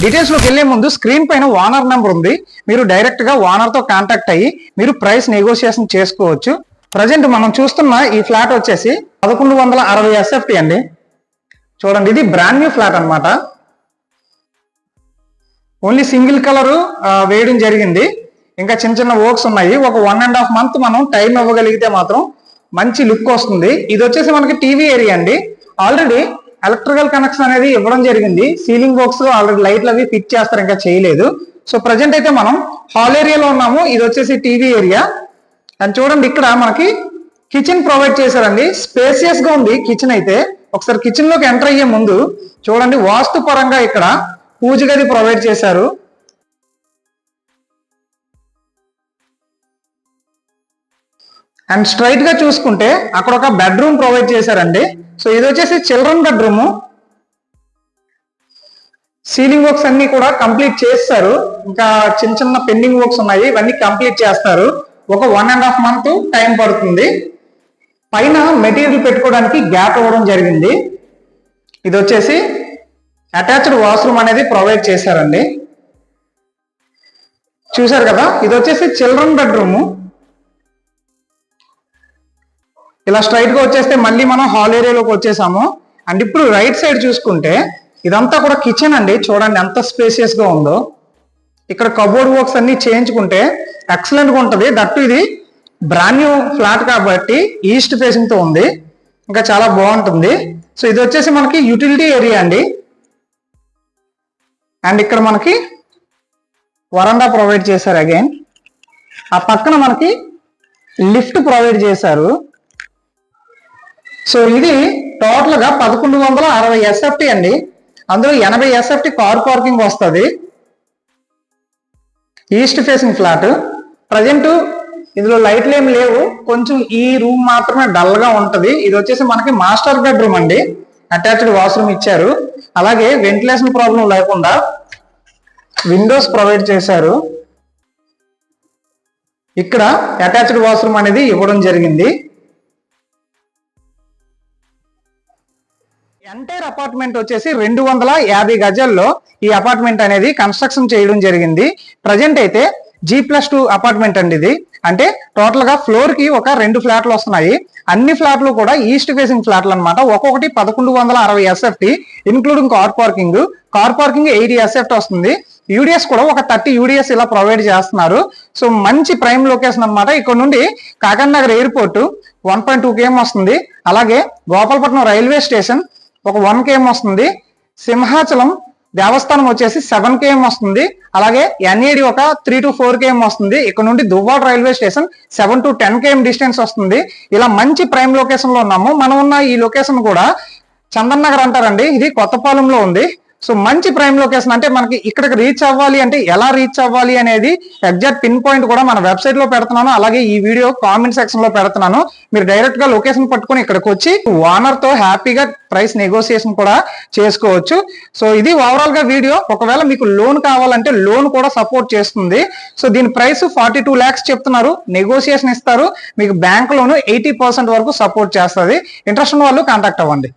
Details లోకి వెళ్లే ముందు స్క్రీన్ పైన ఓనర్ నెంబర్ ఉంది. మీరు డైరెక్ట్ గా ఓనర్ తో కాంటాక్ట్ అయ్యి మీరు ప్రైస్ నెగోషియేషన్ చేసుకోవచ్చు. ప్రజెంట్ మనం చూస్తున్న ఈ ఫ్లాట్ వచ్చేసి 1160 SFT అండి. చూడండి, ఇది బ్రాండ్ న్యూ ఫ్లాట్ అన్నమాట. ఓన్లీ సింగిల్ కలర్ వేయడం జరిగింది. ఇంకా చిన్న చిన్న వర్క్స్ ఉన్నాయి. ఒక 1.5 month మనం టైం ఇవ్వగలిగితే మాత్రం మంచి లుక్ వస్తుంది. ఇది వచ్చేసి మనకి టీవీ ఏరియా అండి. ఆల్రెడీ ఎలక్ట్రికల్ కనెక్షన్ అనేది ఇవ్వడం జరిగింది. సీలింగ్ బాక్స్ ఆల్రెడీ లైట్లు అవి ఫిట్ చేస్తారు, ఇంకా చేయలేదు. సో ప్రజెంట్ అయితే మనం హాల్ ఏరియాలో ఉన్నాము. ఇది వచ్చేసి టీవీ ఏరియా. అండ్ చూడండి, ఇక్కడ మనకి కిచెన్ ప్రొవైడ్ చేశారండి. స్పేసియస్ గా ఉంది కిచెన్ అయితే. ఒకసారి కిచెన్ లోకి ఎంటర్ అయ్యే ముందు చూడండి, వాస్తు పరంగా ఇక్కడ పూజ గది ప్రొవైడ్ చేశారు. అండ్ స్ట్రైట్ గా చూసుకుంటే అక్కడ ఒక బెడ్రూమ్ ప్రొవైడ్ చేశారండి. సో ఇది వచ్చేసి చిల్డ్రన్ బెడ్రూమ్. సీలింగ్ వర్క్స్ అన్ని కూడా కంప్లీట్ చేస్తారు. ఇంకా చిన్న చిన్న పెండింగ్ వర్క్స్ ఉన్నాయి, ఇవన్నీ కంప్లీట్ చేస్తారు. ఒక 1.5 month టైం పడుతుంది. పైన మెటీరియల్ పెట్టుకోవడానికి గ్యాప్ ఇవ్వడం జరిగింది. ఇది వచ్చేసి అటాచ్డ్ వాష్రూమ్ అనేది ప్రొవైడ్ చేశారండి. చూసారు కదా, ఇది వచ్చేసి చిల్డ్రన్ బెడ్రూమ్. ఇలా స్ట్రైట్ గా వచ్చేస్తే మళ్ళీ మనం హాల్ ఏరియాలోకి వచ్చేసాము. అండ్ ఇప్పుడు రైట్ సైడ్ చూసుకుంటే ఇదంతా కూడా కిచెన్ అండి. చూడండి ఎంత స్పేసియస్ గా ఉందో. ఇక్కడ కబోర్డ్ వర్క్స్ అన్ని చేయించుకుంటే ఎక్సలెంట్ గా ఉంటది. దట్టు ఇది బ్రాండ్ న్యూ ఫ్లాట్ కాబట్టి ఈస్ట్ ఫేసింగ్ తో ఉంది, ఇంకా చాలా బాగుంటుంది. సో ఇది వచ్చేసి మనకి యూటిలిటీ ఏరియా అండి. అండ్ ఇక్కడ మనకి వరండా ప్రొవైడ్ చేశారు అగైన్. ఆ పక్కన మనకి లిఫ్ట్ ప్రొవైడ్ చేశారు. సో ఇది టోటల్ గా 1160 SFT అండి. అందులో 80 SFT కార్ పార్కింగ్ వస్తుంది. East facing flat. ప్రజెంట్ ఇందులో లైట్లు ఏమి లేవు, కొంచెం ఈ రూమ్ మాత్రమే డల్ గా ఉంటది. ఇది వచ్చేసి మనకి మాస్టర్ బెడ్రూమ్ అండి. అటాచ్డ్ వాష్రూమ్ ఇచ్చారు. అలాగే వెంటిలేషన్ ప్రాబ్లం లేకుండా విండోస్ ప్రొవైడ్ చేశారు. ఇక్కడ అటాచ్డ్ వాష్రూమ్ అనేది ఇవ్వడం జరిగింది. ఎంటైర్ అపార్ట్మెంట్ వచ్చేసి 250 గజాల్లో ఈ అపార్ట్మెంట్ అనేది కన్స్ట్రక్షన్ చేయడం జరిగింది. ప్రజెంట్ అయితే G+2 అపార్ట్మెంట్ అండి ఇది. అంటే టోటల్ గా ఫ్లోర్ కి ఒక 2 ఫ్లాట్లు వస్తున్నాయి. అన్ని ఫ్లాట్లు కూడా ఈస్ట్ ఫేసింగ్ ఫ్లాట్లు అనమాట. ఒక్కొక్కటి 1160 SFT including car parking. Car parking 80 SFT వస్తుంది. యూడిఎస్ కూడా ఒక 30 UDS ఇలా ప్రొవైడ్ చేస్తున్నారు. సో మంచి ప్రైమ్ లొకేషన్ అనమాట. ఇక్కడ నుండి కాకినాడ ఎయిర్పోర్ట్ 1.2 km వస్తుంది. అలాగే గోపాలపట్నం రైల్వే స్టేషన్ ఒక 1 km వస్తుంది. సింహాచలం దేవస్థానం వచ్చేసి 7 km వస్తుంది. అలాగే NAD ఒక 3 to 4 km వస్తుంది. ఇక్కడ నుండి Duvvada railway station 7 to 10 km distance వస్తుంది. ఇలా మంచి ప్రైమ్ లొకేషన్ లో ఉన్నాము. మనం ఉన్న ఈ లొకేషన్ కూడా చందన్ నగర్ అంటారండి. ఇది కొత్తపాలెంలో ఉంది. సో మంచి ప్రైమ్ లొకేషన్. అంటే మనకి ఇక్కడికి రీచ్ అవ్వాలి అంటే ఎలా రీచ్ అవ్వాలి అనేది ఎగ్జాక్ట్ పిన్ పాయింట్ కూడా మన వెబ్సైట్ లో పెడుతున్నాను. అలాగే ఈ వీడియో కామెంట్ సెక్షన్ లో పెడుతున్నాను. మీరు డైరెక్ట్ గా లొకేషన్ పట్టుకొని ఇక్కడికి వచ్చి ఓనర్ తో హ్యాపీగా ప్రైస్ నెగోసియేషన్ కూడా చేసుకోవచ్చు. సో ఇది ఓవరాల్ గా వీడియో. ఒకవేళ మీకు లోన్ కావాలంటే లోన్ కూడా సపోర్ట్ చేస్తుంది. సో దీని ప్రైస్ 42 lakhs చెప్తున్నారు. నెగోసియేషన్ ఇస్తారు. మీకు బ్యాంక్ లోను 80% వరకు సపోర్ట్ చేస్తుంది. ఇంట్రెస్ట్ ఉన్న వాళ్ళు కాంటాక్ట్ అవ్వండి.